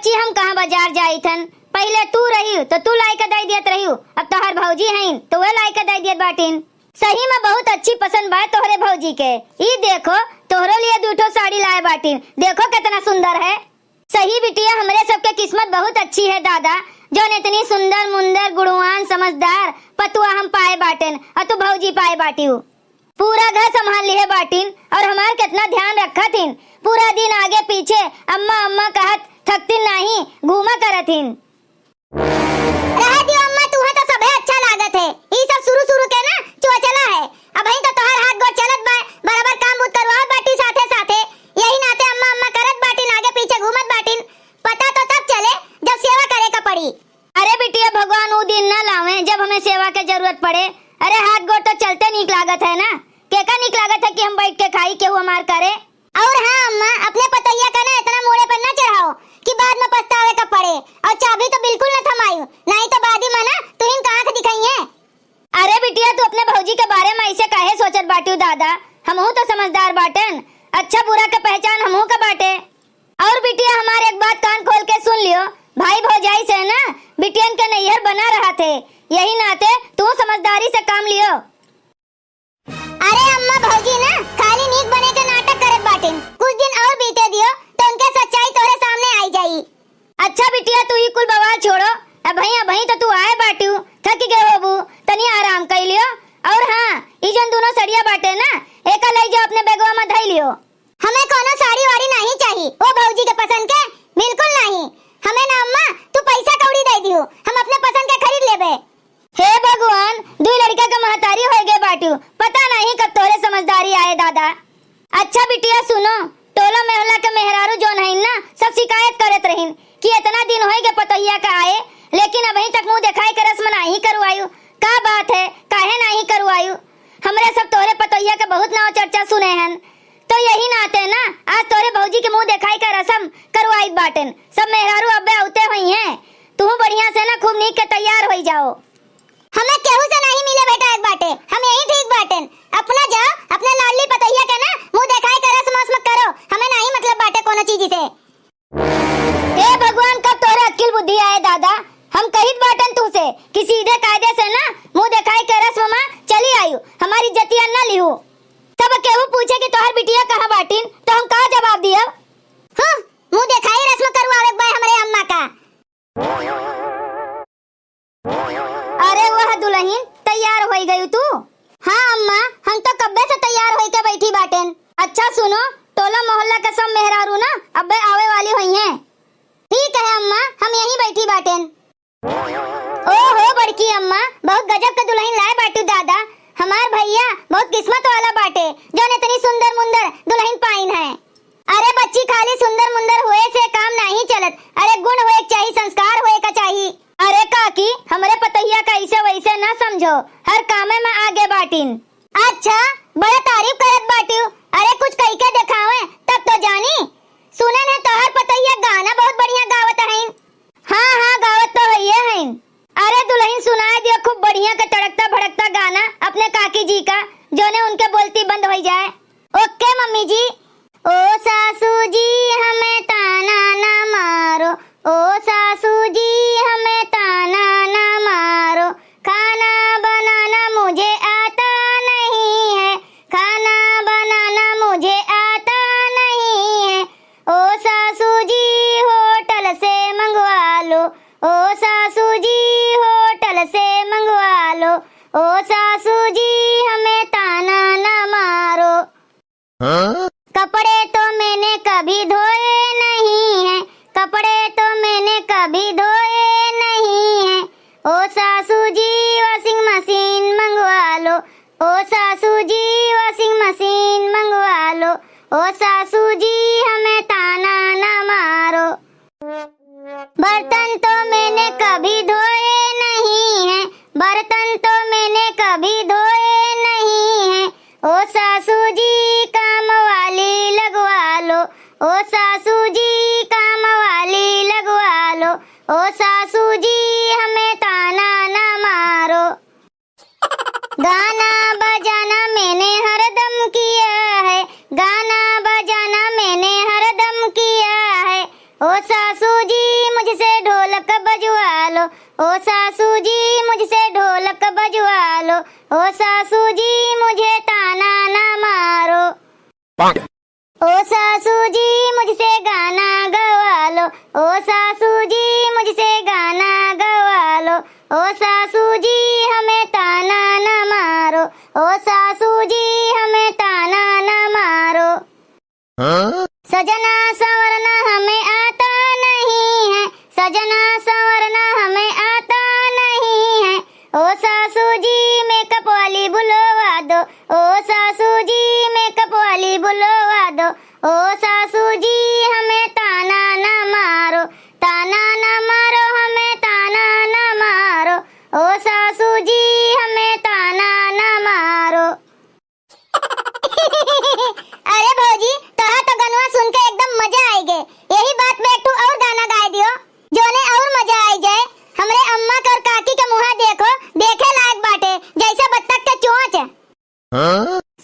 बच्ची हम कहाँ बाजार जाई थन, पहले तू रही तो तू लाई के दे दियत रही, अब तोहर भौजी हैं तो वे लाई के दे दियत बाटिन। सही में बहुत अच्छी पसंद बा तोहरे भौजी के। ई देखो तोहरे लिए दूठो साड़ी लाए बाटिन, देखो कितना सुंदर है। सही बिटिया हमरे सबके किस्मत बहुत अच्छी है दादा, जो इतनी सुंदर मुंदर गुणवान समझदार पतुआ हम पाए बाटिन और तू भौजी पाए बाटी। पूरा घर संभाल लिए बाटिन और हमार कितना ध्यान रखा थिन। पूरा दिन आगे पीछे अम्मा अम्मा कहत थकती नहीं, घूमा करथिन। रह दियो अम्मा, तुहा तो सबे अच्छा लागत है। ई सब शुरू के ना चोचला है। अब ही तो तोहर हाथ गोड़ चलत बा, बराबर काम बुत करवावत बाटी साथे साथे। यही नाते अम्मा अम्मा करत बाटिन, आगे पीछे घूमत बाटिन। पता तो तब चले जब सेवा करे का पड़ी। अरे बिटिया भगवान वो दिन ना लावे जब हमें सेवा की जरूरत पड़े। अरे हाथ गोड़ तो चलते नीक लागत है ना, केका नीक लागत है कि हम बैठ के खाई केहू हमार करे। और हाँ अम्मा, अपने पतैया का ना इतना मोड़े पर ना चढ़ाओ कि बाद में पछतावे का पड़े। और चाबी तो बिल्कुल न थमायो, नहीं तो बाद ही मना तू इन कहाँ दिखाई है। अरे बिटिया तू अपने भौजी के बारे में ऐसे काहे सोचत बाटी दादा, हमहू तो समझदार बाटन, अच्छा बुरा का पहचान हमहू का बाटे। और बिटिया हमारे एक बात कान खोल के सुन लियो, भाई भौजाई से ना बिटियन के नैहर बना रहा थे, यही नाते तू समझदारी से काम लियो। अरे अम्मा भौजी ना खाली नीक बने के नाटक करत बाटिन, कुछ दिन और बीते दियो तो उनके सच्चाई तोरे सामने आई जाई। अच्छा बिटिया तू ही कुल बवाल छोड़ो, अभी तो तू आए बाटू, थक गए होबू, तनी आराम कर लियो। और हाँ ई जन दोनों सड़िया बाटे ना एका ले जाओ अपने बैगवा में धई लियो। हमें कोनो साड़ी वाड़ी नहीं चाहिए, वो भौजी के पसंद के बिल्कुल नहीं। हमें ना अम्मा तू पैसा कौड़ी दे दियो, हम अपने पसंद के खरीद लेबे। हे भगवान, दो लड़का का महतारी हो गए बाटू, पता नहीं कब तोरे समझदारी आए दादा। अच्छा बिटिया सुनो, टोला मोहल्ला के मेहरारू जोन है ना सब शिकायत करत रहिन कि इतना दिन हो गए पतैया का आए, लेकिन अभी तक मुंह दिखाई के रस्म नहीं करवायु। का बात है, काहे नहीं करवायु? हमरे सब तोरे पतैया के बहुत नाव चर्चा सुने हन, तो यही नाते ना आज तोरे भौजी के मुंह दिखाई का रस्म करवाई बाटन। सब मेहरारू अब्बे आउते हुई हैं, तू बढ़िया से ना खूब नीक के तैयार हो जाओ। हमें केहू से नहीं मिले बेटा एक बाटे, हम यही ठीक बाटन। अपना जाओ अपने लाडली पतैया के ना मुंह दिखाई का रस्म करो, हमें नहीं मतलब बाटे कोनो चीज से। हे भगवान कब तोरे अक्ल बुद्धि आए दादा, हम कहित बाटन तू से कि सीधे कायदे से ना मुंह दिखाई के रस्म में चली आयु, हमारी इज्जतियां ना लिहू। तब केहू पूछे कि तोहर बिटिया कहाँ बाटिन तो हम का जवाब दिया? हां मुंह दिखाई रस्म करवावे बाय हमरे अम्मा का। अरे वाह दुल्हन तैयार हो गई तू? हाँ अम्मा हम तो कब्बे से तैयार होई के बैठी बाटेन। अच्छा सुनो, टोला मोहल्ला के सब मेहरारू ना अब्बे आवे वाली हुई हैं। ठीक है अम्मा, हम यहीं बैठी बाटेन। ओहो बड़की अम्मा, बहुत गजब का दुल्हन लाए बाटू दादा। हमार भैया बहुत किस्मत वाला बाटे जो इतनी सुंदर मुंदर दुल्हन पाइन है। अरे बच्ची खाली सुंदर मुंदर हुए से काम नहीं चलत, अरे गुण होए चाहिए, संस्कार होए का चाहिए। अरे काकी हमरे पतैया का ऐसे वैसे ना समझो, हर कामे में आगे बाटिन। अच्छा बड़ा तारीफ करत बाटू, अरे कुछ कह के दिखावे तब तो जानी। सुनन है तोहर पतैया गाना बहुत बढ़िया गावत है। हाँ हाँ गावत तो है। अरे दुल्हन सुनाए दियो खूब बढ़िया का तड़कता भड़कता गाना अपने काकी जी का, जो ने उनके बोलती बंद हो जाए। ओके मम्मी जी। ओ सासू जी हमें ताना ना मारो, ओ सासू जी हमें ताना ना मारो, खाना बनाना मुझे आता नहीं है, खाना बनाना मुझे आता नहीं है। ओ सासू जी होटल से मंगवा लो, ओ सासू जी होटल से मंगवा लो, ओ सासू जी हमें ताना ना मारो। हाँ? कपड़े तो मैंने कभी धोए नहीं है, कपड़े तो मैंने कभी धोए नहीं है, ओ सासू जी वॉशिंग मशीन मंगवा लो, ओ सासू जी वॉशिंग मशीन मंगवा लो, ओ सासू जी हमें ताना ना मारो। बर्तन तो मैंने कभी धोए नहीं है, बर्तन तो मैंने कभी धोए नहीं है, ओ सासू जी काम वाली लगवा लो, ओ सासू जी काम वाली लगवा लो, ओ सासू जी हमें ताना ना मारो। गाना बजाना मैंने हरदम किया है, गाना बजाना मैंने हरदम किया है, ओ सासू जी भी बुलवा दो। ओ सासू जी हमें ताना न मारो, ताना न मारो, हमें ताना न मारो। ओ सासू जी हमें ताना न मारो। अरे भौजी तोहा तो गनवा सुन के एकदम मजा आई गे। यही बात पे एक ठो और गाना गाए दियो जोने और मजा आई जाए। हमरे अम्मा और काकी के मुहा देखो, देखे लायक बाटे जैसे बत्तख के चोंच।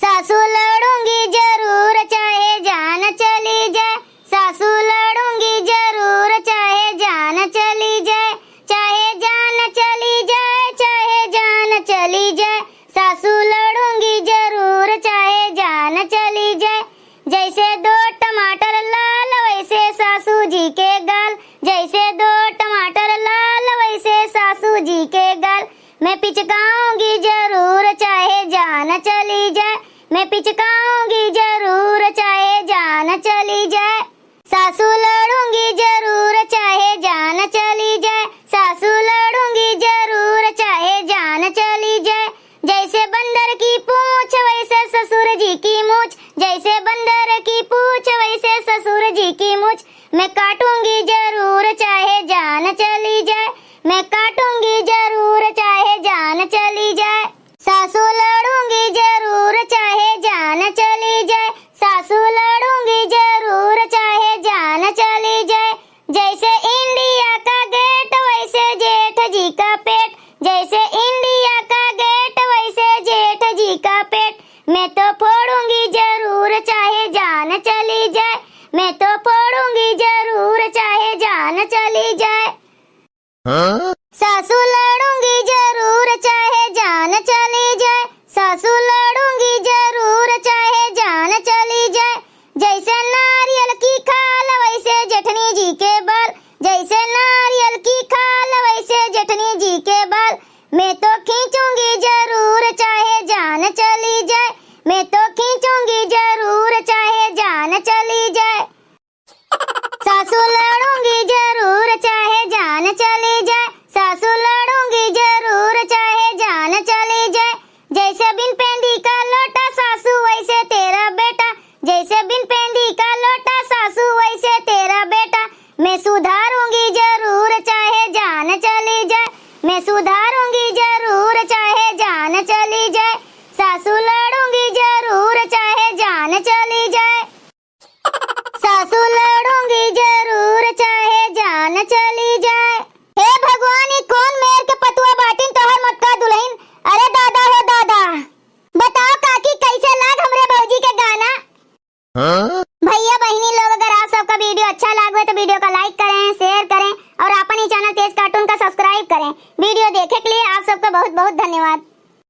सासू लड़ूंगी जरूर चाहे जान चली जाए, सासू लड़ूंगी जरूर चाहे जान चली जाए, चाहे जान चली जाए, चाहे जान चली जाए। सासू लड़ूंगी जरूर चाहे जान चली जाए। जैसे दो टमाटर लाल वैसे सासू जी के गाल, जैसे दो टमाटर लाल वैसे सासू जी के गाल। मैं पिचकाऊंगी जरूर चाहे जान चली जाए, मैं पिचकाऊंगी जरूर चाहे जान चली जाए। सासू लड़ूंगी जरूर चाहे जान चली जाए, सासू लड़ूंगी जरूर चाहे जान चली जाए। जैसे बंदर की पूंछ वैसे ससुर जी की मूंछ, जैसे बंदर की पूंछ वैसे ससुर जी की मूंछ। मैं काटूंगी जरूर चाहे जान चली जाए, मैं काटूंगी जरूर चाहे जान चली जाए। सासू लड़ूंगी जरूर चाहे जान चली जाए, सासू लड़ूंगी जरूर चाहे जान चली जाए। जैसे इंडिया का गेट वैसे जेठ जी का पेट, जैसे इंडिया का गेट वैसे जेठ जी का पेट। मैं तो फोड़ूंगी जरूर चाहे जान चली जाए, मैं तो फोड़ूंगी जरूर चाहे जान चली जाए। सासू लड़ूंगी जरूर चाहे जान चली जाए, सासू लड़ूंगी जरूर चाहे जान चली जाए। जैसे नारियल की खाल वैसे जेठनी जी के बाल, जैसे नारियल की खाल वैसे जेठनी जी के बाल। मैं तो खींचूंगी जरूर चाहे जान चली जाए, मैं तो खींचूंगी जरूर